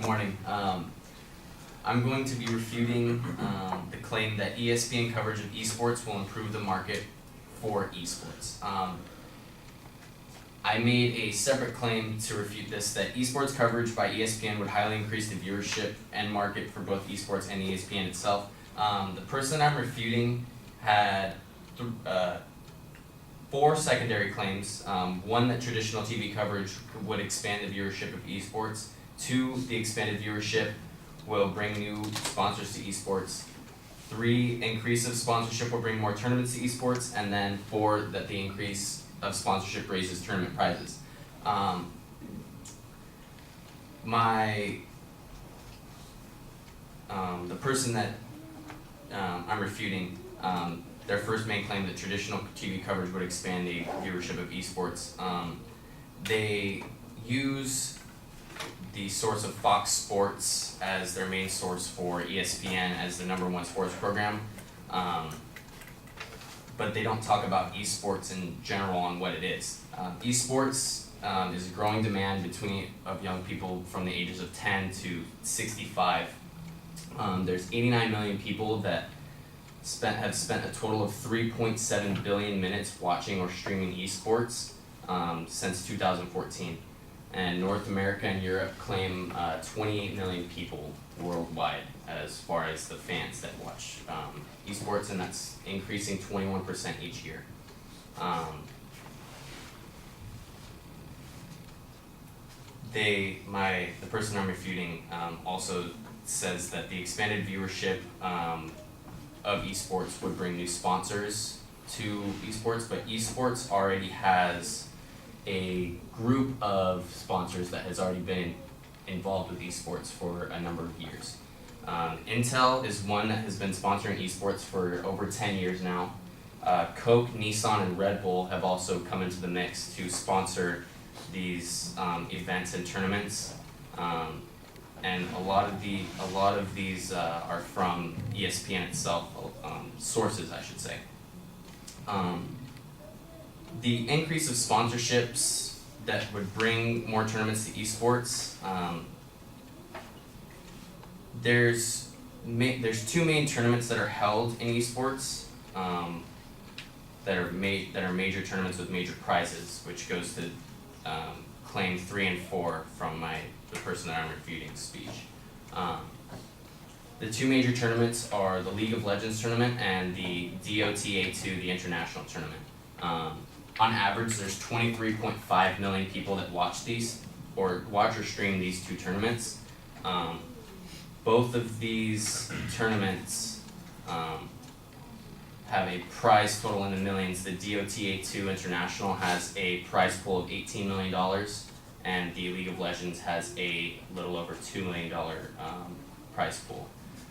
morning. I'm going to be refuting the claim that ESPN coverage of esports will improve the market for esports. I made a separate claim to refute this, that esports coverage by ESPN would highly increase the viewership and market for both esports and ESPN itself. The person I'm refuting had 4 secondary claims. One, that traditional TV coverage would expand the viewership of esports. 2, the expanded viewership will bring new sponsors to esports. 3, increase of sponsorship will bring more tournaments to esports. And then 4, that the increase of sponsorship raises tournament prizes. The person that I'm refuting, their first main claim that traditional TV coverage would expand the viewership of esports. They use the source of Fox Sports as their main source for ESPN as the #1 sports program. But they don't talk about esports in general on what it is. Esports is a growing demand of young people from the ages of 10 to 65. There's 89 million people that have spent a total of 3.7 billion minutes watching or streaming esports since 2014. And North America and Europe claim 28 million people worldwide as far as the fans that watch esports, and that's increasing 21% each year. The person I'm refuting also says that the expanded viewership of esports would bring new sponsors to esports, but esports already has a group of sponsors that has already been involved with esports for a number of years. Intel is one that has been sponsoring esports for over 10 years now. Coke, Nissan, and Red Bull have also come into the mix to sponsor these events and tournaments. And a lot of these are from ESPN itself, sources I should say. The increase of sponsorships that would bring more tournaments to esports. There's 2 main tournaments that are held in esports that are major tournaments with major prizes, which goes to claim 3 and 4 from the person that I'm refuting speech. The 2 major tournaments are the League of Legends tournament and the DOTA2, the international tournament. On average, there's 23.5 million people that watch or stream these 2 tournaments. Both of these tournaments have a prize total in the millions. The DOTA2 International has a prize pool of $18 million, and the League of Legends has a little over $2 million prize pool.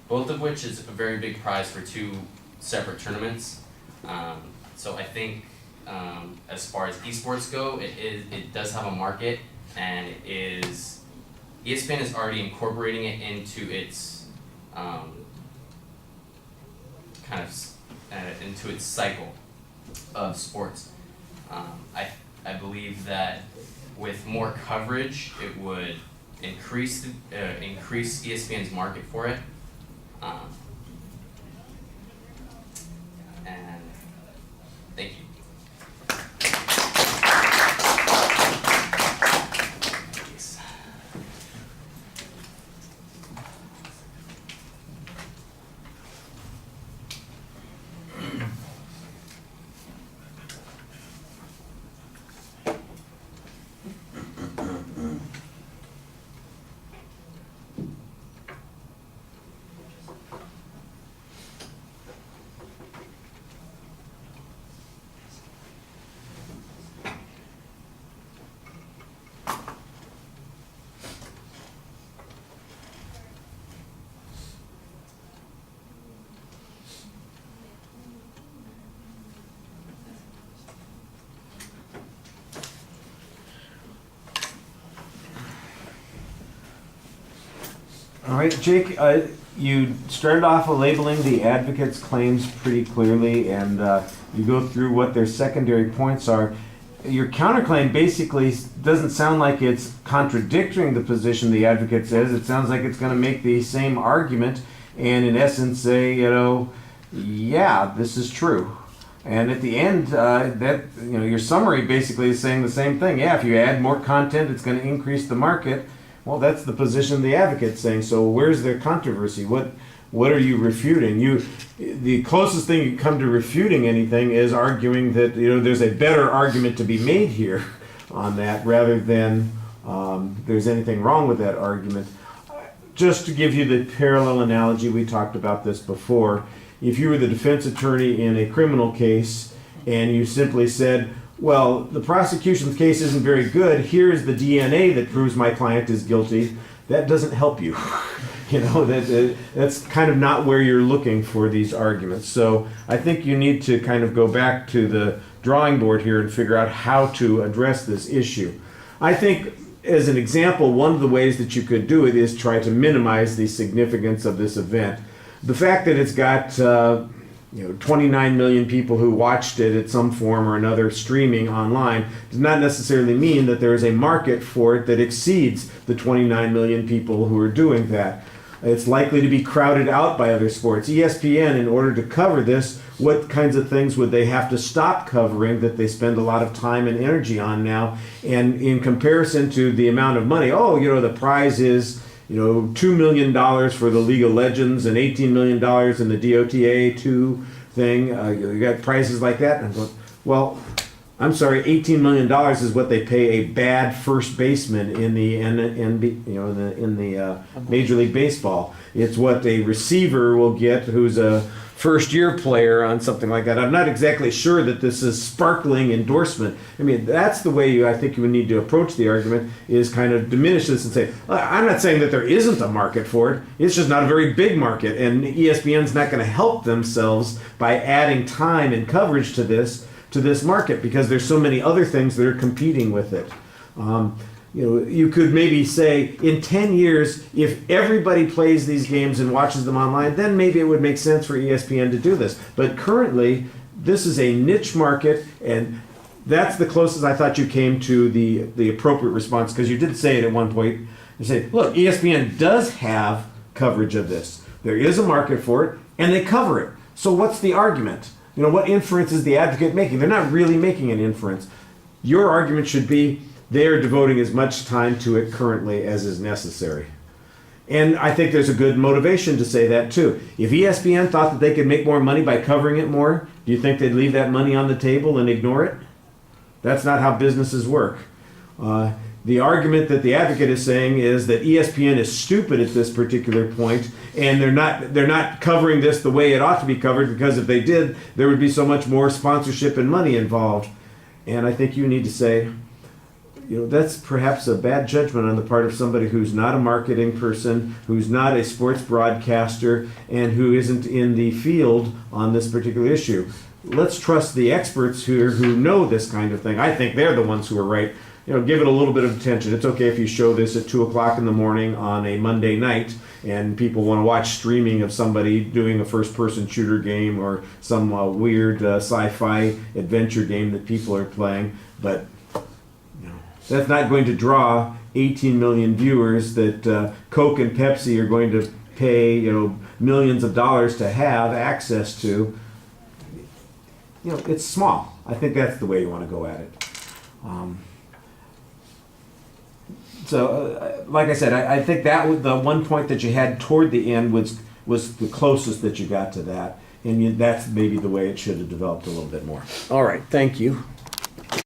Both of which is a very big prize for 2 separate tournaments. So I think as far as esports go, it does have a market, and ESPN is already incorporating it into its into its cycle of sports. I believe that with more coverage, it would increase ESPN's market for it. And thank you. All right, Jake, you started off labeling the advocates' claims pretty clearly, and you go through what their secondary points are. your counterclaim basically doesn't sound like it's contradicting the position the advocate says. It sounds like it's going to make the same argument and in essence say, yeah, this is true. And at the end, your summary basically is saying the same thing. Yeah, if you add more content, it's going to increase the market. Well, that's the position the advocate's saying. So where's the controversy? What are you refuting? The closest thing you come to refuting anything is arguing that there's a better argument to be made here on that, rather than there's anything wrong with that argument. Just to give you the parallel analogy, we talked about this before. If you were the defense attorney in a criminal case and you simply said, well, the prosecution's case isn't very good, here's the DNA that proves my client is guilty, that doesn't help you. That's kind of not where you're looking for these arguments. So I think you need to kind of go back to the drawing board here and figure out how to address this issue. I think, as an example, one of the ways that you could do it is try to minimize the significance of this event. The fact that it's got 29 million people who watched it at some form or another streaming online does not necessarily mean that there is a market for it that exceeds the 29 million people who are doing that. It's likely to be crowded out by other sports. ESPN, in order to cover this, what kinds of things would they have to stop covering that they spend a lot of time and energy on now? And in comparison to the amount of money, the prize is $2 million for the League of Legends and $18 million in the DOTA 2 thing. You got prizes like that. And I'm going, well, I'm sorry, $18 million is what they pay a bad first baseman in the Major League Baseball. It's what a receiver will get who's a first-year player on something like that. I'm not exactly sure that this is sparkling endorsement. I mean, that's the way I think you would need to approach the argument, is kind of diminish this and say, I'm not saying that there isn't a market for it. It's just not a very big market, and ESPN's not going to help themselves by adding time and coverage to this market, because there's so many other things that are competing with it. You could maybe say in 10 years, if everybody plays these games and watches them online, then maybe it would make sense for ESPN to do this. But currently, this is a niche market, and that's the closest I thought you came to the appropriate response, because you did say it at one point. You say, look, ESPN does have coverage of this. There is a market for it, and they cover it. So what's the argument? What inference is the advocate making? They're not really making an inference. Your argument should be they are devoting as much time to it currently as is necessary. And I think there's a good motivation to say that too. If ESPN thought that they could make more money by covering it more, do you think they'd leave that money on the table and ignore it? That's not how businesses work. The argument that the advocate is saying is that ESPN is stupid at this particular point, and they're not covering this the way it ought to be covered, because if they did, there would be so much more sponsorship and money involved. And I think you need to say, that's perhaps a bad judgment on the part of somebody who's not a marketing person, who's not a sports broadcaster, and who isn't in the field on this particular issue. Let's trust the experts who know this kind of thing. I think they're the ones who are right. Give it a little bit of attention. It's okay if you show this at 2 o'clock in the morning on a Monday night and people want to watch streaming of somebody doing a first-person shooter game or some weird sci-fi adventure game that people are playing. But that's not going to draw 18 million viewers that Coke and Pepsi are going to pay millions of dollars to have access to. It's small. I think that's the way you want to go at it. So, like I said, I think that the one point that you had toward the end was the closest that you got to that, and that's maybe the way it should have developed a little bit more. All right, thank you.